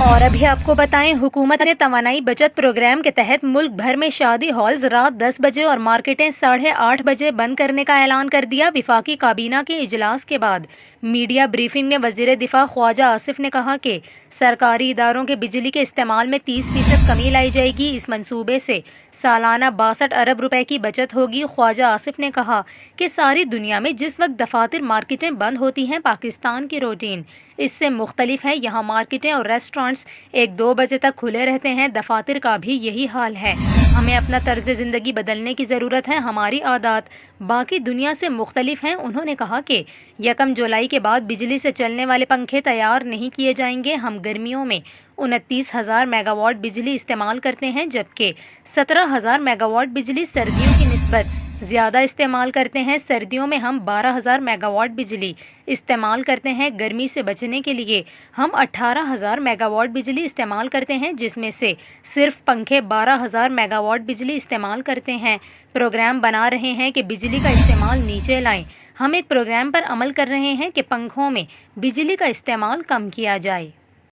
और अभी आपको बताएं, हुकूमत ने तवानाई बचत प्रोग्राम के तहत मुल्क भर में शादी हॉल्स रात 10 बजे और मार्केटें 8:30 बजे बंद करने का ऐलान कर दिया। विफाकी काबीना के इजलास के बाद मीडिया ब्रीफिंग में वज़ीर दिफा ख्वाजा आसिफ ने कहा कि सरकारी इदारों के बिजली के इस्तेमाल में 30% कमी लाई जाएगी। इस मंसूबे से सालाना 62 अरब रुपए की बचत होगी। ख्वाजा आसिफ ने कहा कि सारी दुनिया में जिस वक्त दफातर मार्केटें बंद होती हैं, पाकिस्तान की रूटीन इससे मुख्तलिफ है। यहाँ मार्केटें और रेस्टोरेंट्स 1-2 बजे तक खुले रहते हैं। दफातर का भी यही हाल है। हमें अपना तर्ज ज़िंदगी बदलने की ज़रूरत है। हमारी आदत बाकी दुनिया से मुख्तलिफ हैं। उन्होंने कहा कि 1 जुलाई के बाद बिजली से चलने वाले पंखे तैयार नहीं किए जाएंगे। हम गर्मियों में 29,000 मेगावाट बिजली इस्तेमाल करते हैं, जबकि 17,000 मेगावाट बिजली सर्दियों की निस्बत ज़्यादा इस्तेमाल करते हैं। सर्दियों में हम 12,000 मेगावाट बिजली इस्तेमाल करते हैं। गर्मी से बचने के लिए हम 18,000 मेगावाट बिजली इस्तेमाल करते हैं, जिसमें से सिर्फ पंखे 12,000 मेगावाट बिजली इस्तेमाल करते हैं। प्रोग्राम बना रहे हैं कि बिजली का इस्तेमाल नीचे लाएं। हम एक प्रोग्राम पर अमल कर रहे हैं कि पंखों में बिजली का इस्तेमाल कम किया जाए।